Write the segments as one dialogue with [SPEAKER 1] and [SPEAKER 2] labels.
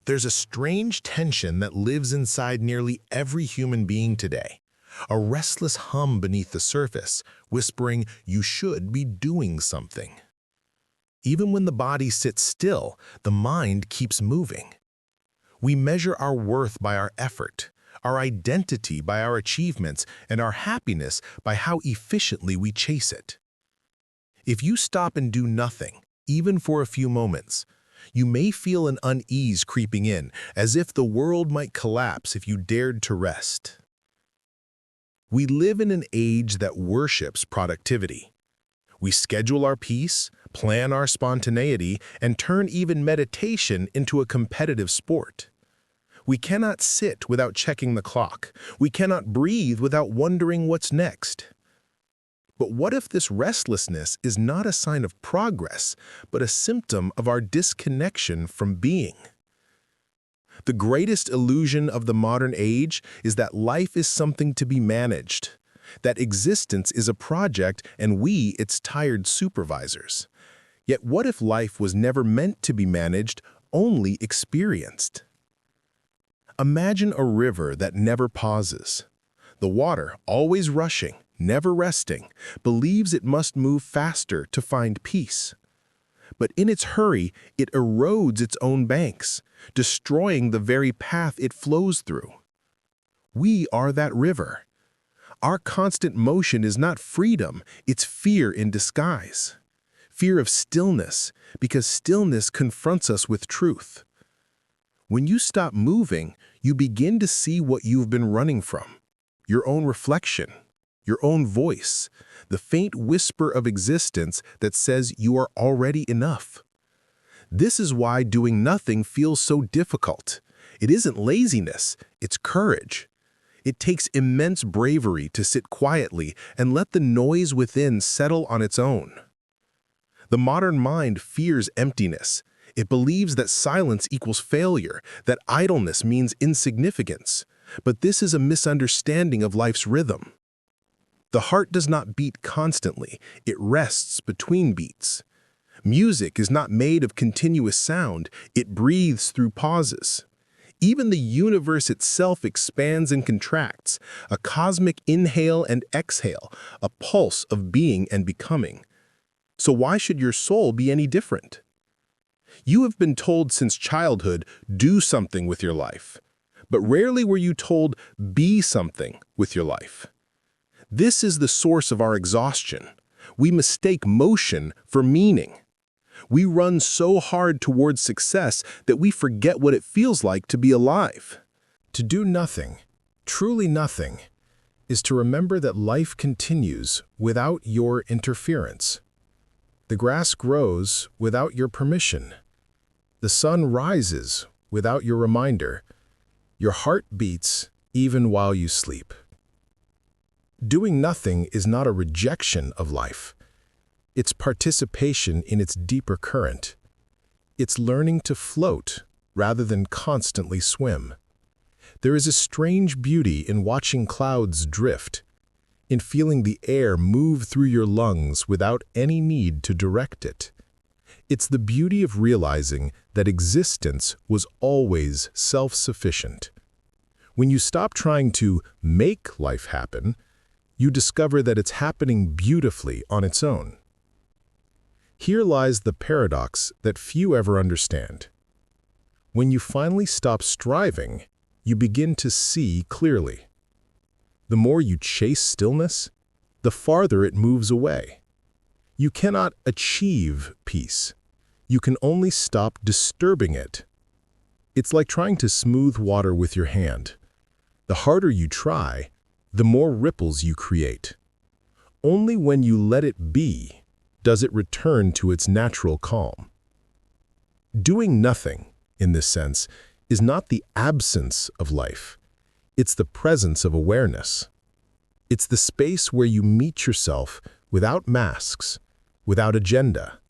[SPEAKER 1] There's a strange tension that lives inside nearly every human being today. A restless hum beneath the surface, whispering, "You should be doing something." Even when the body sits still, the mind keeps moving. We measure our worth by our effort, our identity by our achievements, and our happiness by how efficiently we chase it. If you stop and do nothing, even for a few moments, you may feel an unease creeping in, as if the world might collapse if you dared to rest. We live in an age that worships productivity. We schedule our peace, plan our spontaneity, and turn even meditation into a competitive sport. We cannot sit without checking the clock. We cannot breathe without wondering what's next. But what if this restlessness is not a sign of progress, but a symptom of our disconnection from being? The greatest illusion of the modern age is that life is something to be managed, that existence is a project and we its tired supervisors. Yet what if life was never meant to be managed, only experienced? Imagine a river that never pauses. The water, always rushing, never resting, believes it must move faster to find peace. But in its hurry, it erodes its own banks, destroying the very path it flows through. We are that river. Our constant motion is not freedom, it's fear in disguise. Fear of stillness, because stillness confronts us with truth. When you stop moving, you begin to see what you've been running from. Your own reflection, your own voice, the faint whisper of existence that says you are already enough. This is why doing nothing feels so difficult. It isn't laziness, it's courage. It takes immense bravery to sit quietly and let the noise within settle on its own. The modern mind fears emptiness. It believes that silence equals failure, that idleness means insignificance. But this is a misunderstanding of life's rhythm. The heart does not beat constantly, it rests between beats. Music is not made of continuous sound, it breathes through pauses. Even the universe itself expands and contracts, a cosmic inhale and exhale, a pulse of being and becoming. So why should your soul be any different? You have been told since childhood, do something with your life. But rarely were you told, be something with your life. This is the source of our exhaustion. We mistake motion for meaning. We run so hard towards success that we forget what it feels like to be alive. To do nothing, truly nothing, is to remember that life continues without your interference. The grass grows without your permission. The sun rises without your reminder. Your heart beats even while you sleep. Doing nothing is not a rejection of life. It's participation in its deeper current. It's learning to float rather than constantly swim. There is a strange beauty in watching clouds drift, in feeling the air move through your lungs without any need to direct it. It's the beauty of realizing that existence was always self-sufficient. When you stop trying to make life happen, you discover that it's happening beautifully on its own. Here lies the paradox that few ever understand. When you finally stop striving, you begin to see clearly. The more you chase stillness, the farther it moves away. You cannot achieve peace. You can only stop disturbing it. It's like trying to smooth water with your hand. The harder you try, the more ripples you create. Only when you let it be does it return to its natural calm. Doing nothing, in this sense, is not the absence of life. It's the presence of awareness. It's the space where you meet yourself without masks, without agenda.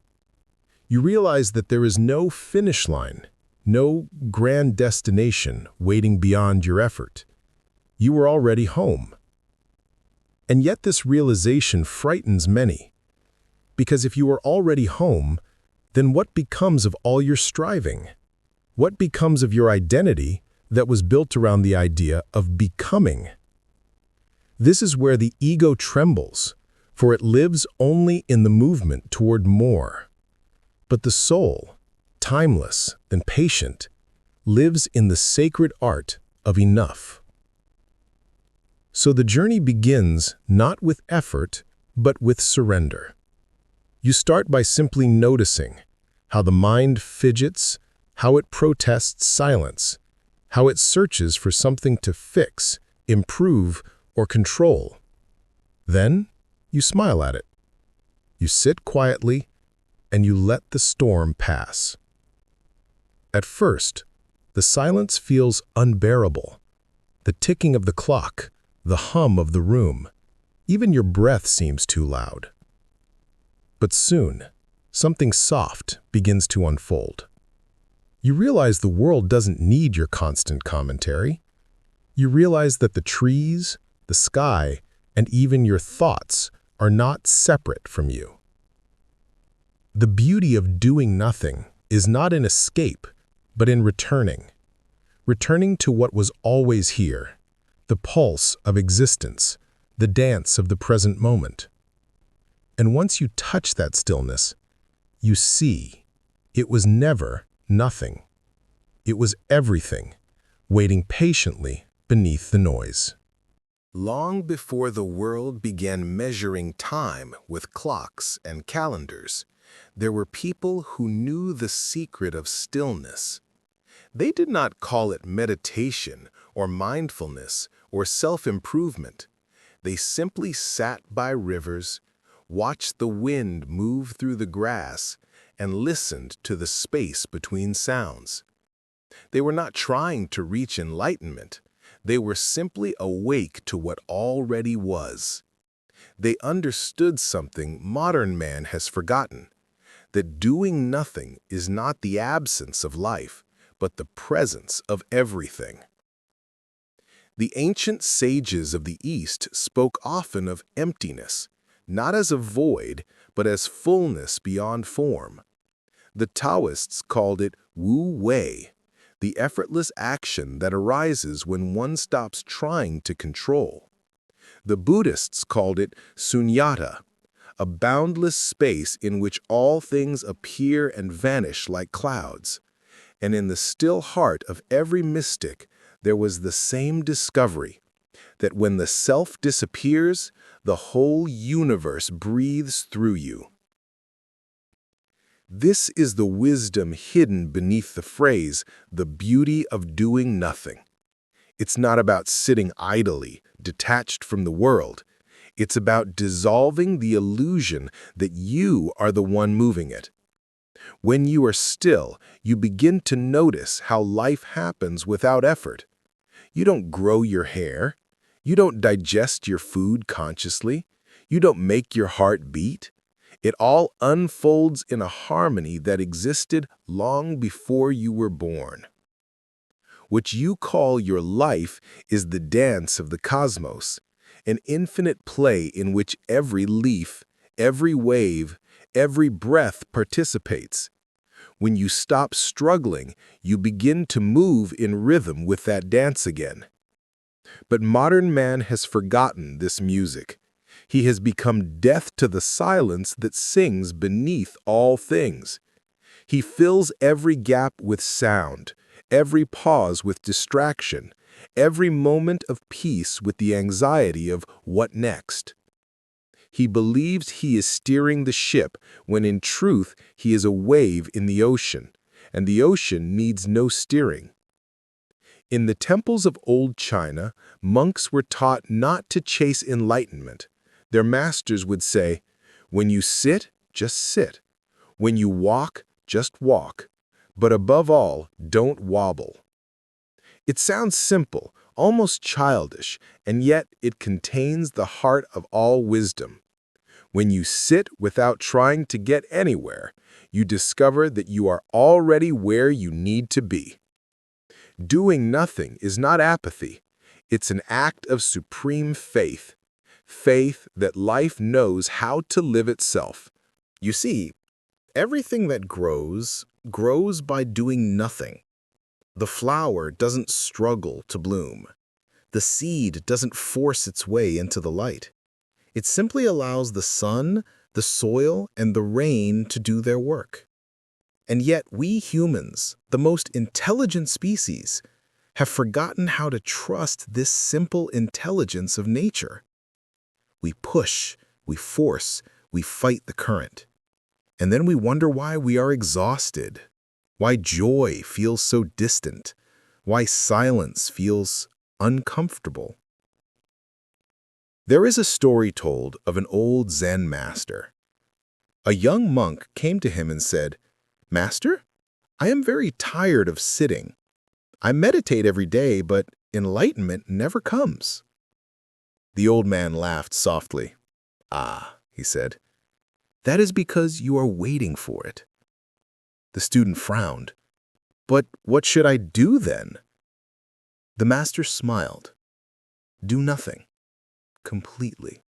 [SPEAKER 1] You realize that there is no finish line, no grand destination waiting beyond your effort. You are already home. And yet this realization frightens many. Because if you are already home, then what becomes of all your striving? What becomes of your identity that was built around the idea of becoming? This is where the ego trembles, for it lives only in the movement toward more. But the soul, timeless and patient, lives in the sacred art of enough. So the journey begins not with effort, but with surrender. You start by simply noticing how the mind fidgets, how it protests silence, how it searches for something to fix, improve, or control. Then you smile at it. You sit quietly, and you let the storm pass. At first, the silence feels unbearable. The ticking of the clock, the hum of the room, even your breath seems too loud. But soon, something soft begins to unfold. You realize the world doesn't need your constant commentary. You realize that the trees, the sky, and even your thoughts are not separate from you. The beauty of doing nothing is not in escape, but in returning. Returning to what was always here, the pulse of existence, the dance of the present moment. And once you touch that stillness, you see it was never nothing. It was everything, waiting patiently beneath the noise. Long before the world began measuring time with clocks and calendars, there were people who knew the secret of stillness. They did not call it meditation or mindfulness or self-improvement. They simply sat by rivers, watched the wind move through the grass, and listened to the space between sounds. They were not trying to reach enlightenment. They were simply awake to what already was. They understood something modern man has forgotten, that doing nothing is not the absence of life, but the presence of everything. The ancient sages of the East spoke often of emptiness, not as a void, but as fullness beyond form. The Taoists called it Wu Wei, the effortless action that arises when one stops trying to control. The Buddhists called it Sunyata, a boundless space in which all things appear and vanish like clouds. And in the still heart of every mystic, there was the same discovery, that when the self disappears, the whole universe breathes through you. This is the wisdom hidden beneath the phrase, the beauty of doing nothing. It's not about sitting idly, detached from the world. It's about dissolving the illusion that you are the one moving it. When you are still, you begin to notice how life happens without effort. You don't grow your hair. You don't digest your food consciously. You don't make your heart beat. It all unfolds in a harmony that existed long before you were born. What you call your life is the dance of the cosmos, an infinite play in which every leaf, every wave, every breath participates. When you stop struggling, you begin to move in rhythm with that dance again. But modern man has forgotten this music. He has become deaf to the silence that sings beneath all things. He fills every gap with sound, every pause with distraction, every moment of peace with the anxiety of what next. He believes he is steering the ship when in truth he is a wave in the ocean, and the ocean needs no steering. In the temples of old China, monks were taught not to chase enlightenment. Their masters would say, "When you sit, just sit. When you walk, just walk. But above all, don't wobble." It sounds simple, almost childish, and yet it contains the heart of all wisdom. When you sit without trying to get anywhere, you discover that you are already where you need to be. Doing nothing is not apathy. It's an act of supreme faith. Faith that life knows how to live itself. You see, everything that grows by doing nothing. The flower doesn't struggle to bloom. The seed doesn't force its way into the light. It simply allows the sun, the soil, and the rain to do their work. And yet we humans, the most intelligent species, have forgotten how to trust this simple intelligence of nature. We push, we force, we fight the current. And then we wonder why we are exhausted, why joy feels so distant, why silence feels uncomfortable. There is a story told of an old Zen master. A young monk came to him and said, "Master, I am very tired of sitting. I meditate every day, but enlightenment never comes." The old man laughed softly. "Ah," he said, "that is because you are waiting for it." The student frowned. "But what should I do then?" The master smiled. "Do nothing. Completely."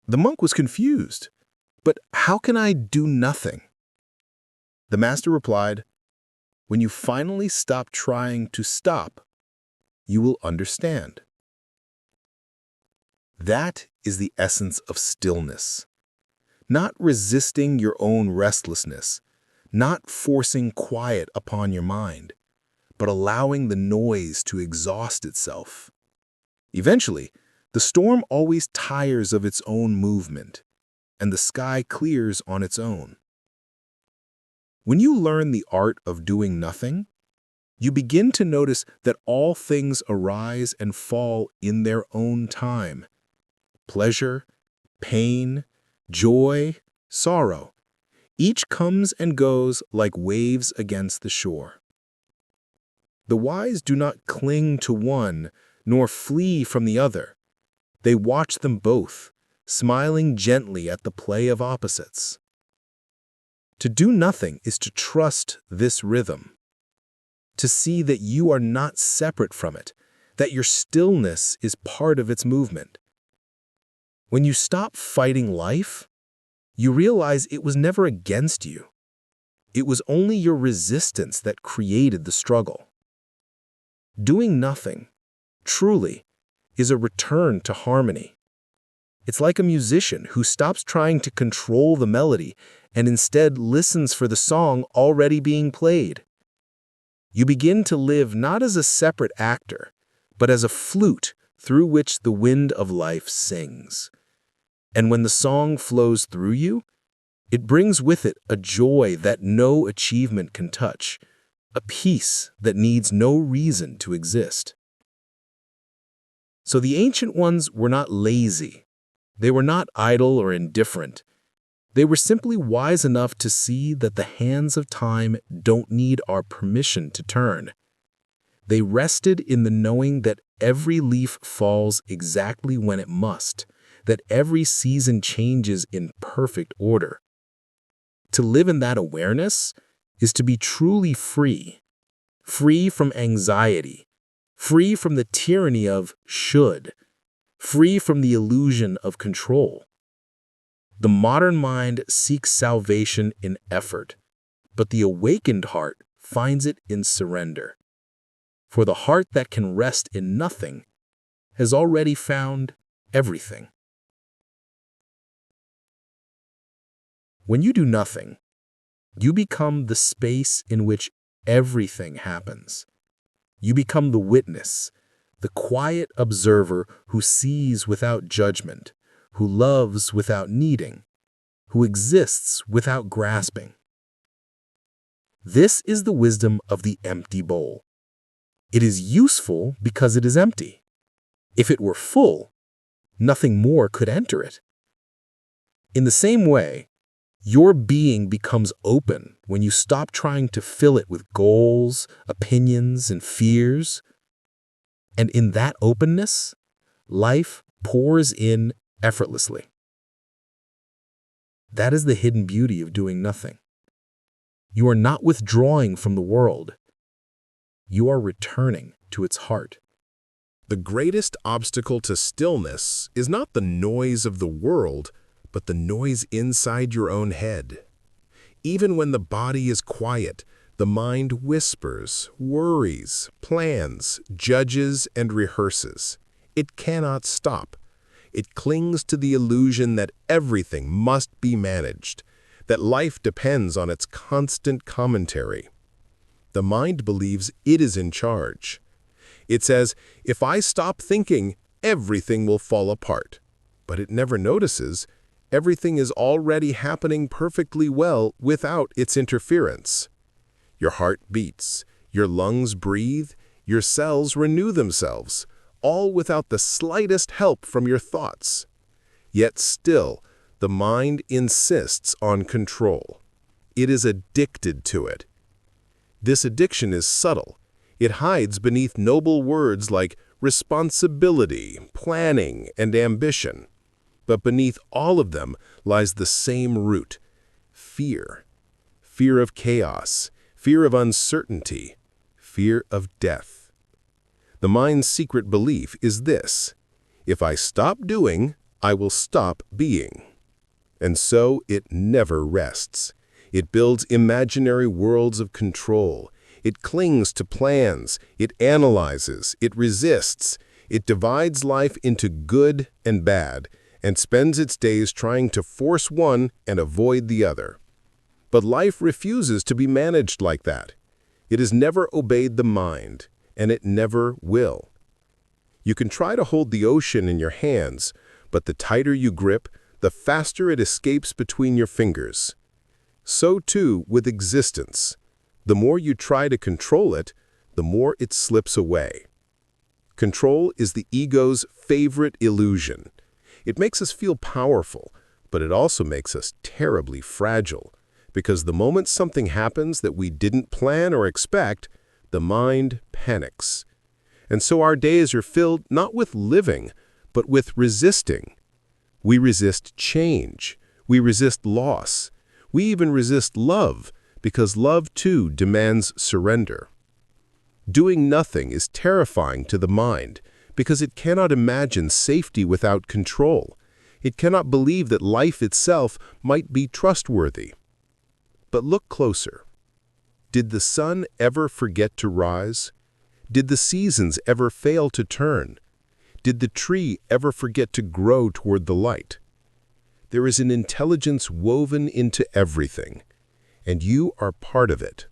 [SPEAKER 1] The monk was confused. "But how can I do nothing?" The master replied, "When you finally stop trying to stop, you will understand." That is the essence of stillness. Not resisting your own restlessness, not forcing quiet upon your mind, but allowing the noise to exhaust itself. Eventually, the storm always tires of its own movement, and the sky clears on its own. When you learn the art of doing nothing, you begin to notice that all things arise and fall in their own time. Pleasure, pain, joy, sorrow, each comes and goes like waves against the shore. The wise do not cling to one, nor flee from the other. They watch them both, smiling gently at the play of opposites. To do nothing is to trust this rhythm, to see that you are not separate from it, that your stillness is part of its movement. When you stop fighting life, you realize it was never against you. It was only your resistance that created the struggle. Doing nothing, truly, is a return to harmony. It's like a musician who stops trying to control the melody and instead listens for the song already being played. You begin to live not as a separate actor, but as a flute through which the wind of life sings. And when the song flows through you, it brings with it a joy that no achievement can touch, a peace that needs no reason to exist. So the ancient ones were not lazy. They were not idle or indifferent. They were simply wise enough to see that the hands of time don't need our permission to turn. They rested in the knowing that every leaf falls exactly when it must, that every season changes in perfect order. To live in that awareness is to be truly free, free from anxiety, free from the tyranny of should, free from the illusion of control. The modern mind seeks salvation in effort, but the awakened heart finds it in surrender. For the heart that can rest in nothing has already found everything. When you do nothing, you become the space in which everything happens. You become the witness, the quiet observer who sees without judgment, who loves without needing, who exists without grasping. This is the wisdom of the empty bowl. It is useful because it is empty. If it were full, nothing more could enter it. In the same way, your being becomes open when you stop trying to fill it with goals, opinions, and fears. And in that openness, life pours in effortlessly. That is the hidden beauty of doing nothing. You are not withdrawing from the world. You are returning to its heart. The greatest obstacle to stillness is not the noise of the world, but the noise inside your own head. Even when the body is quiet, The mind whispers, worries, plans, judges, and rehearses. It cannot stop. It clings to the illusion that everything must be managed, that life depends on its constant commentary. The mind believes it is in charge. It says, if I stop thinking, everything will fall apart. But it never notices everything is already happening perfectly well without its interference. Your heart beats, your lungs breathe, your cells renew themselves, all without the slightest help from your thoughts. Yet still, the mind insists on control. It is addicted to it. This addiction is subtle. It hides beneath noble words like responsibility, planning, and ambition. But beneath all of them lies the same root: fear. Fear of chaos, fear of uncertainty, fear of death. The mind's secret belief is this: if I stop doing, I will stop being. And so it never rests. It builds imaginary worlds of control. It clings to plans. It analyzes. It resists. It divides life into good and bad, and spends its days trying to force one and avoid the other. But life refuses to be managed like that. It has never obeyed the mind, and it never will. You can try to hold the ocean in your hands, but the tighter you grip, the faster it escapes between your fingers. So too with existence. The more you try to control it, the more it slips away. Control is the ego's favorite illusion. It makes us feel powerful, but it also makes us terribly fragile, because the moment something happens that we didn't plan or expect, the mind panics. And so our days are filled not with living, but with resisting. We resist change. We resist loss. We even resist love, because love too demands surrender. Doing nothing is terrifying to the mind, because it cannot imagine safety without control. It cannot believe that life itself might be trustworthy. But look closer. Did the sun ever forget to rise? Did the seasons ever fail to turn? Did the tree ever forget to grow toward the light? There is an intelligence woven into everything, and you are part of it.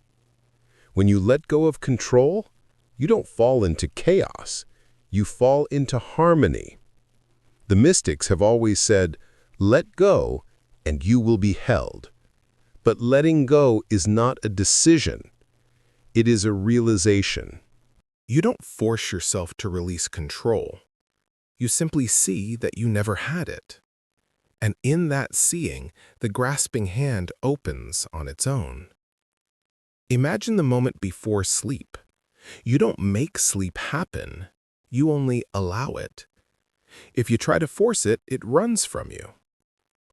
[SPEAKER 1] When you let go of control, you don't fall into chaos. You fall into harmony. The mystics have always said, let go and you will be held. But letting go is not a decision. It is a realization. You don't force yourself to release control. You simply see that you never had it. And in that seeing, the grasping hand opens on its own. Imagine the moment before sleep. You don't make sleep happen. You only allow it. If you try to force it, it runs from you.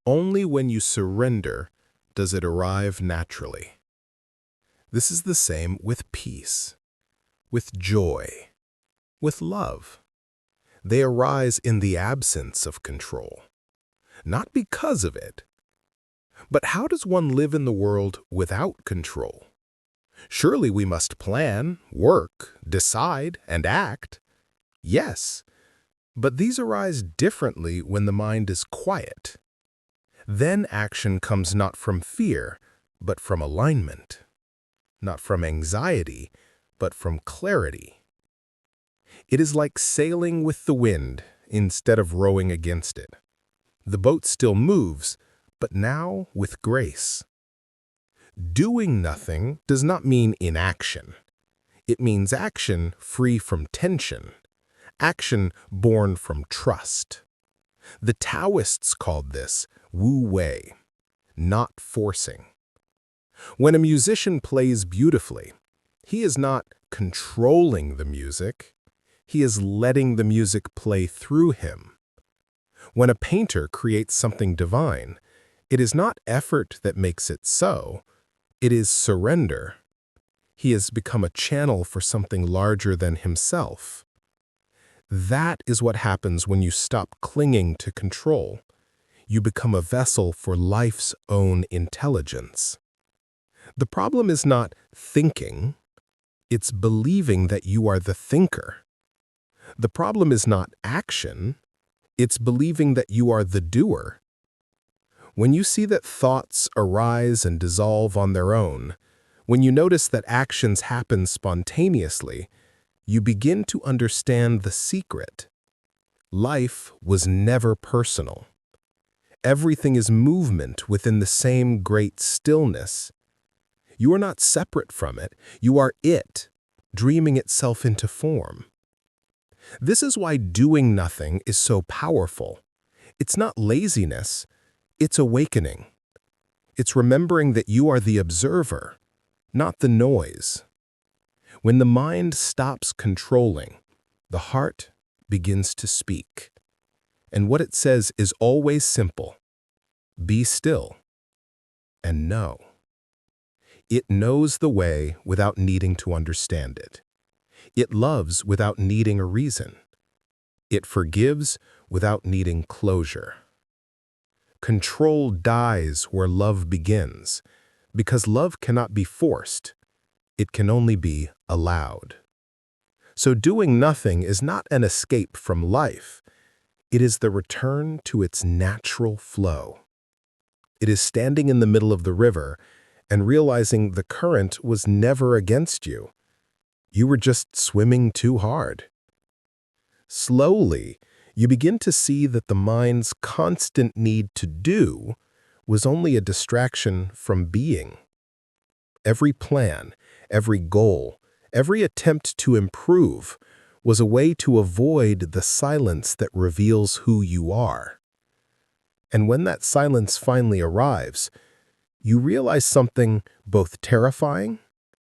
[SPEAKER 1] Only when you surrender does it arrive naturally. This is the same with peace, with joy, with love. They arise in the absence of control, not because of it. But how does one live in the world without control? Surely we must plan, work, decide, and act. Yes, but these arise differently when the mind is quiet. Then action comes not from fear, but from alignment. Not from anxiety, but from clarity. It is like sailing with the wind instead of rowing against it. The boat still moves, but now with grace. Doing nothing does not mean inaction. It means action free from tension. Action born from trust. The Taoists called this Wu Wei, not forcing. When a musician plays beautifully, he is not controlling the music. He is letting the music play through him. When a painter creates something divine, it is not effort that makes it so. It is surrender. He has become a channel for something larger than himself. That is what happens when you stop clinging to control. You become a vessel for life's own intelligence. The problem is not thinking, it's believing that you are the thinker. The problem is not action, it's believing that you are the doer. When you see that thoughts arise and dissolve on their own, when you notice that actions happen spontaneously, you begin to understand the secret. Life was never personal. Everything is movement within the same great stillness. You are not separate from it, you are it, dreaming itself into form. This is why doing nothing is so powerful. It's not laziness, it's awakening. It's remembering that you are the observer, not the noise. When the mind stops controlling, the heart begins to speak. And what it says is always simple. Be still and know. It knows the way without needing to understand it. It loves without needing a reason. It forgives without needing closure. Control dies where love begins, because love cannot be forced. It can only be allowed. So doing nothing is not an escape from life. It is the return to its natural flow. It is standing in the middle of the river and realizing the current was never against you. You were just swimming too hard. Slowly, you begin to see that the mind's constant need to do was only a distraction from being. Every plan, every goal, every attempt to improve was a way to avoid the silence that reveals who you are. And when that silence finally arrives, you realize something both terrifying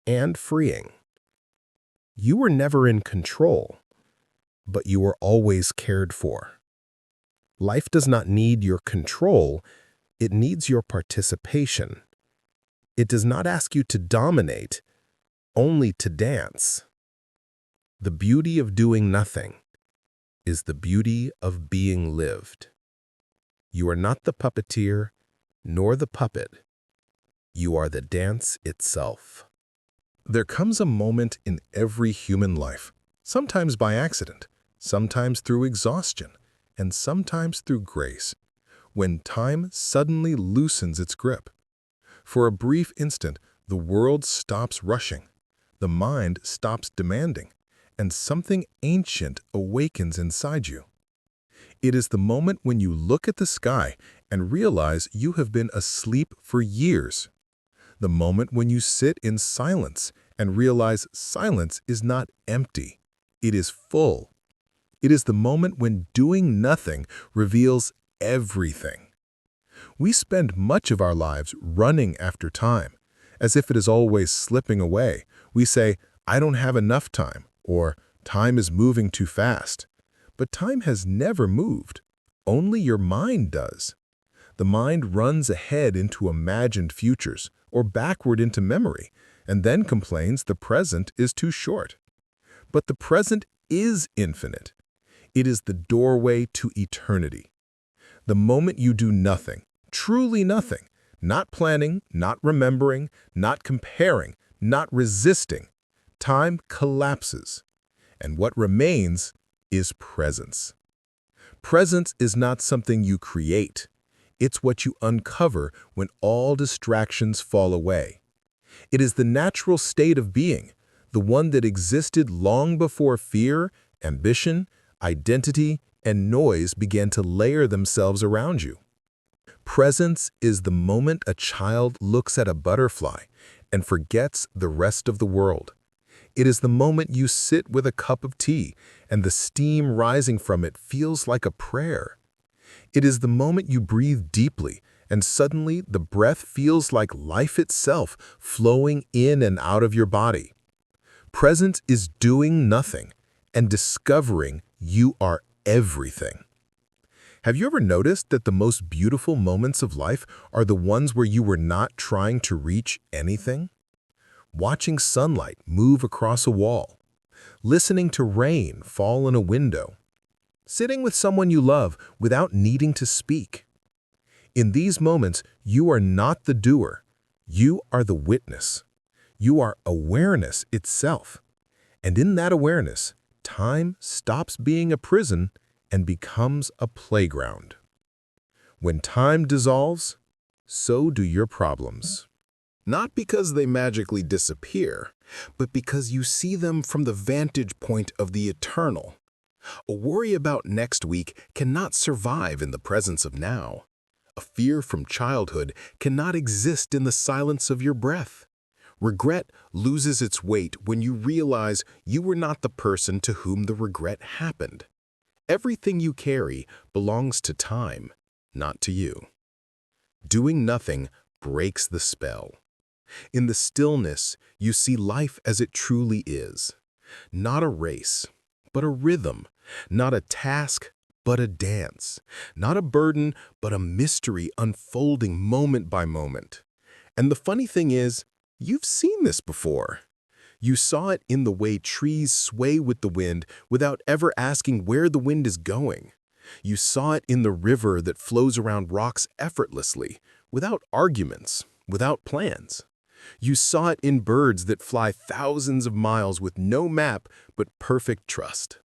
[SPEAKER 1] and freeing. You were never in control, but you were always cared for. Life does not need your control, it needs your participation. It does not ask you to dominate, only to dance. The beauty of doing nothing is the beauty of being lived. You are not the puppeteer, nor the puppet. You are the dance itself. There comes a moment in every human life, sometimes by accident, sometimes through exhaustion, and sometimes through grace, when time suddenly loosens its grip. For a brief instant, the world stops rushing, the mind stops demanding, and something ancient awakens inside you. It is the moment when you look at the sky and realize you have been asleep for years. The moment when you sit in silence and realize silence is not empty, it is full. It is the moment when doing nothing reveals everything. We spend much of our lives running after time, as if it is always slipping away. We say, "I don't have enough time," or "Time is moving too fast." But time has never moved. Only your mind does. The mind runs ahead into imagined futures or backward into memory, and then complains the present is too short. But the present is infinite. It is the doorway to eternity. The moment you do nothing, truly nothing, not planning, not remembering, not comparing, not resisting, time collapses. And what remains is presence. Presence is not something you create. It's what you uncover when all distractions fall away. It is the natural state of being, the one that existed long before fear, ambition, identity, and noise began to layer themselves around you. Presence is the moment a child looks at a butterfly and forgets the rest of the world. It is the moment you sit with a cup of tea and the steam rising from it feels like a prayer. It is the moment you breathe deeply and suddenly the breath feels like life itself flowing in and out of your body. Presence is doing nothing and discovering you are everything. Have you ever noticed that the most beautiful moments of life are the ones where you were not trying to reach anything? Watching sunlight move across a wall, listening to rain fall in a window, sitting with someone you love without needing to speak. In these moments, you are not the doer, You are the witness. You are awareness itself. And in that awareness, time stops being a prison and becomes a playground. When time dissolves, so do your problems. Not because they magically disappear, but because you see them from the vantage point of the eternal. A worry about next week cannot survive in the presence of now. A fear from childhood cannot exist in the silence of your breath. Regret loses its weight when you realize you were not the person to whom the regret happened. Everything you carry belongs to time, not to you. Doing nothing breaks the spell. In the stillness, you see life as it truly is. Not a race, but a rhythm. Not a task, but a dance. Not a burden, but a mystery unfolding moment by moment. And the funny thing is, you've seen this before. You saw it in the way trees sway with the wind without ever asking where the wind is going. You saw it in the river that flows around rocks effortlessly, without arguments, without plans. You saw it in birds that fly thousands of miles with no map but perfect trust.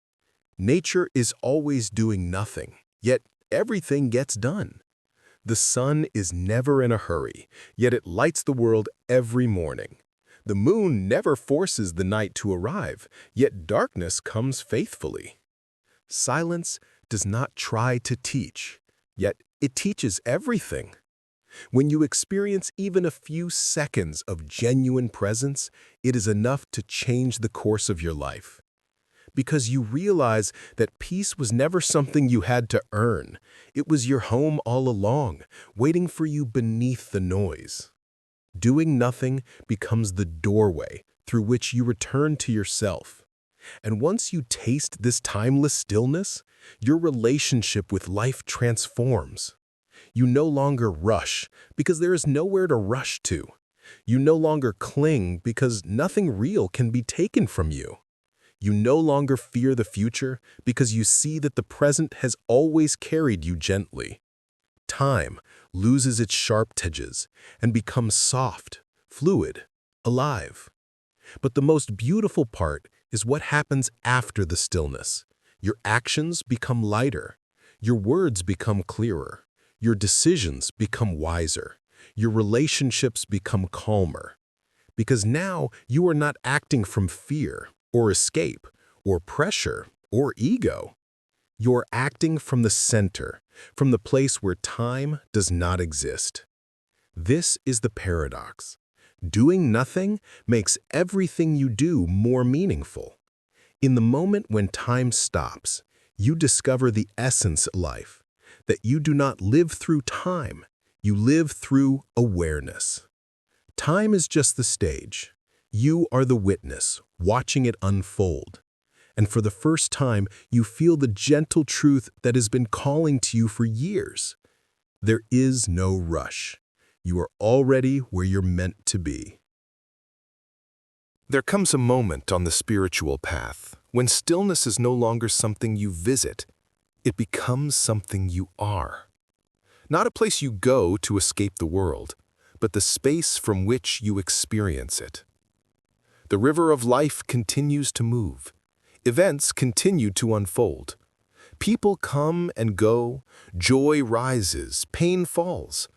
[SPEAKER 1] Nature is always doing nothing, yet everything gets done. The sun is never in a hurry, yet it lights the world every morning. The moon never forces the night to arrive, yet darkness comes faithfully. Silence does not try to teach, yet it teaches everything. When you experience even a few seconds of genuine presence, it is enough to change the course of your life. Because you realize that peace was never something you had to earn. It was your home all along, waiting for you beneath the noise. Doing nothing becomes the doorway through which you return to yourself. And once you taste this timeless stillness, your relationship with life transforms. You no longer rush because there is nowhere to rush to. You no longer cling because nothing real can be taken from you. You no longer fear the future because you see that the present has always carried you gently. Time loses its sharp edges and becomes soft, fluid, alive. But the most beautiful part is what happens after the stillness. Your actions become lighter. Your words become clearer. Your decisions become wiser. Your relationships become calmer. Because now you are not acting from fear or escape or pressure or ego. You're acting from the center, from the place where time does not exist. This is the paradox. Doing nothing makes everything you do more meaningful. In the moment when time stops, you discover the essence of life, that you do not live through time, you live through awareness. Time is just the stage. You are the witness, watching it unfold. And for the first time, you feel the gentle truth that has been calling to you for years. There is no rush. You are already where you're meant to be. There comes a moment on the spiritual path when stillness is no longer something you visit. It becomes something you are. Not a place you go to escape the world, but the space from which you experience it. The river of life continues to move. Events continue to unfold. People come and go, joy rises, pain falls.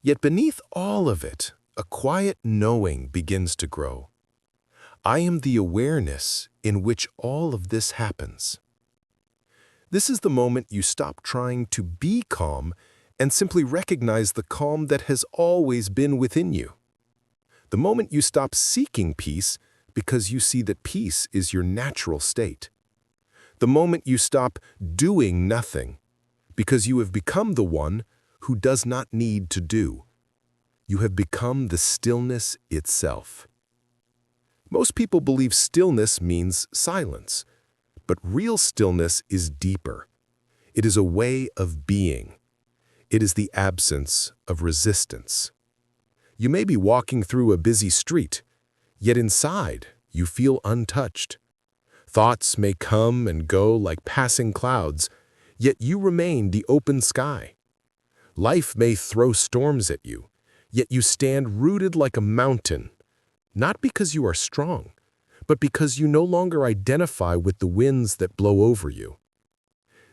[SPEAKER 1] Yet beneath all of it, a quiet knowing begins to grow. I am the awareness in which all of this happens. This is the moment you stop trying to be calm and simply recognize the calm that has always been within you. The moment you stop seeking peace because you see that peace is your natural state. The moment you stop doing nothing because you have become the one who does not need to do. You have become the stillness itself. Most people believe stillness means silence, but real stillness is deeper. It is a way of being. It is the absence of resistance. You may be walking through a busy street, yet inside you feel untouched. Thoughts may come and go like passing clouds, yet you remain the open sky. Life may throw storms at you,
[SPEAKER 2] Yet you stand rooted like a mountain, not because you are strong, but because you no longer identify with the winds that blow over you.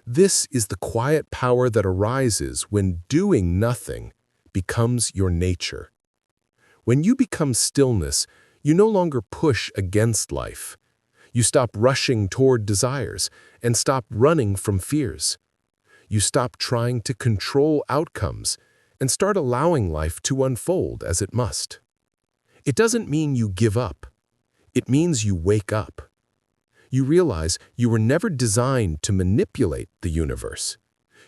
[SPEAKER 2] This is the quiet power that arises when doing nothing becomes your nature. When you become stillness, you no longer push against life. You stop rushing toward desires and stop running from fears. You stop trying to control outcomes and start allowing life to unfold as it must. It doesn't mean you give up. It means you wake up. You realize you were never designed to manipulate the universe.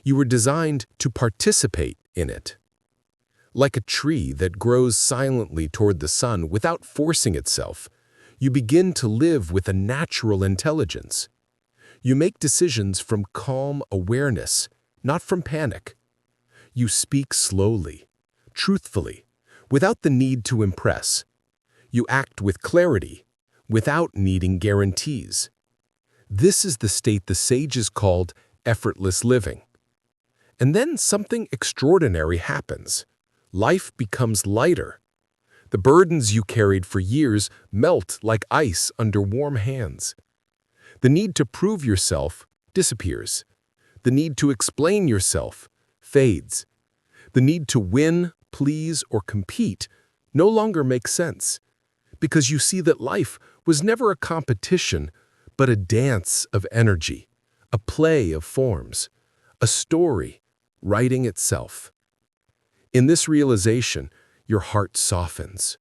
[SPEAKER 2] You were designed to participate in it. Like a tree that grows silently toward the sun without forcing itself, you begin to live with a natural intelligence. You make decisions from calm awareness, not from panic. You speak slowly, truthfully, without the need to impress. You act with clarity, without needing guarantees. This is the state the sages called effortless living. And then something extraordinary happens. Life becomes lighter. The burdens you carried for years melt like ice under warm hands. The need to prove yourself disappears. The need to explain yourself fades. The need to win, please, or compete no longer makes sense, because you see that life was never a competition, but a dance of energy, a play of forms, a story writing itself. In this realization, your heart softens,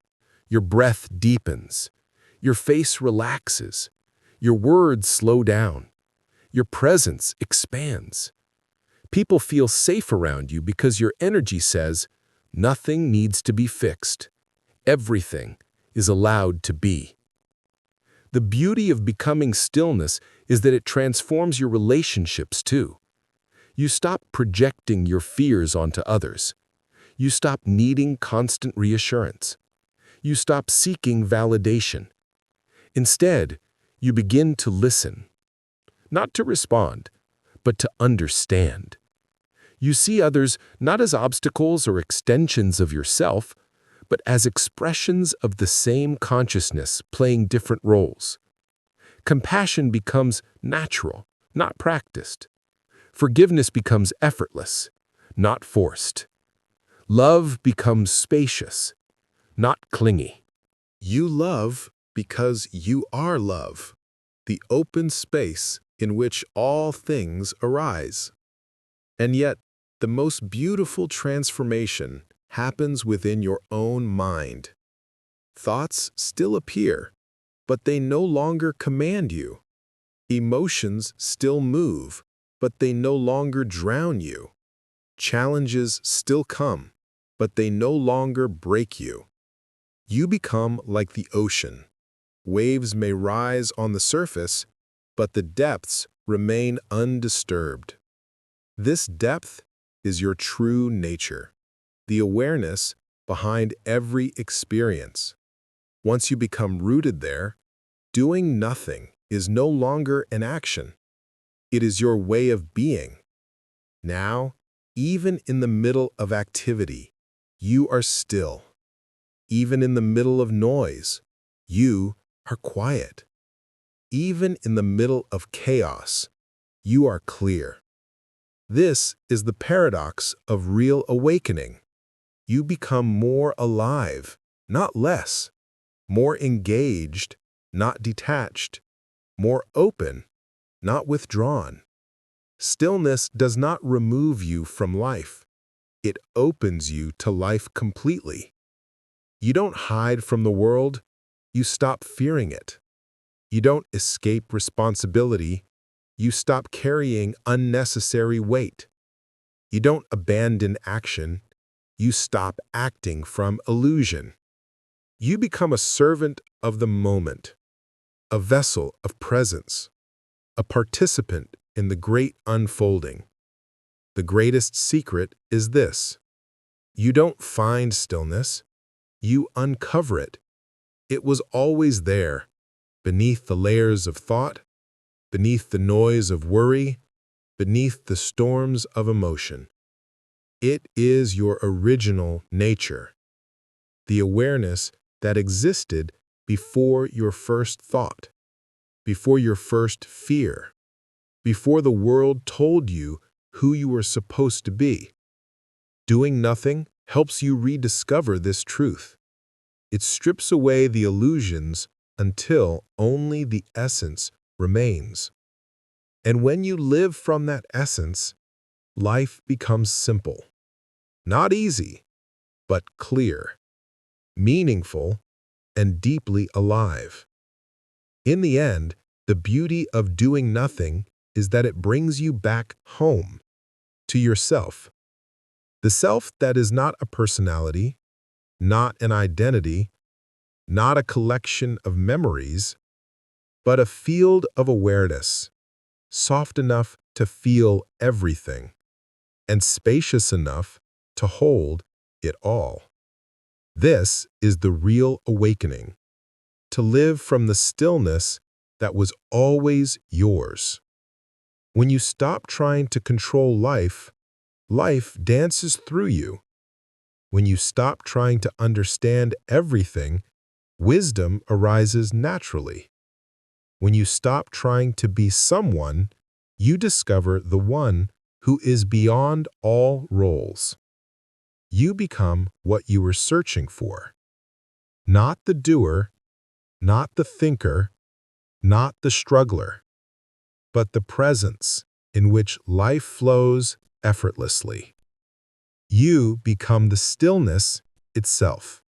[SPEAKER 2] your breath deepens, your face relaxes, your words slow down, your presence expands. People feel safe around you because your energy says, nothing needs to be fixed. Everything is allowed to be. The beauty of becoming stillness is that it transforms your relationships too. You stop projecting your fears onto others. You stop needing constant reassurance. You stop seeking validation. Instead, you begin to listen. Not to respond, but to understand. You see others not as obstacles or extensions of yourself, but as expressions of the same consciousness playing different roles. Compassion becomes natural, not practiced. Forgiveness becomes effortless, not forced. Love becomes spacious, not clingy.
[SPEAKER 1] You love because you are love, the open space in which all things arise. And yet, the most beautiful transformation happens within your own mind. Thoughts still appear, but they no longer command you. Emotions still move, but they no longer drown you. Challenges still come, but they no longer break you. You become like the ocean. Waves may rise on the surface, but the depths remain undisturbed. This depth is your true nature, the awareness behind every experience. Once you become rooted there, doing nothing is no longer an action. It is your way of being. Now, even in the middle of activity, you are still. Even in the middle of noise, you are quiet. Even in the middle of chaos, you are clear. This is the paradox of real awakening. You become more alive, not less, more engaged, not detached, more open, not withdrawn. Stillness does not remove you from life. It opens you to life completely. You don't hide from the world, you stop fearing it. You don't escape responsibility, you stop carrying unnecessary weight. You don't abandon action, you stop acting from illusion. You become a servant of the moment, a vessel of presence, a participant in the great unfolding. The greatest secret is this: you don't find stillness, you uncover it. It was always there, beneath the layers of thought, beneath the noise of worry, beneath the storms of emotion. It is your original nature.
[SPEAKER 2] the awareness that existed before your first thought, before your first fear, before the world told you who you were supposed to be. Doing nothing helps you rediscover this truth. It strips away the illusions until only the essence remains. And when you live from that essence, life becomes simple. Not easy, but clear, meaningful, and deeply alive. In the end, the beauty of doing nothing is that it brings you back home, to yourself. The self that is not a personality, not an identity, not a collection of memories, but a field of awareness, soft enough to feel everything, and spacious enough to hold it all. This is the real awakening, to live from the stillness that was always yours. When you stop trying to control life, life dances through you. When you stop trying to understand everything, wisdom arises naturally. When you stop trying to be someone, you discover the one who is beyond all roles. You become what you were searching for. Not the doer, not the thinker, not the struggler, but the presence in which life flows effortlessly. You become the stillness itself.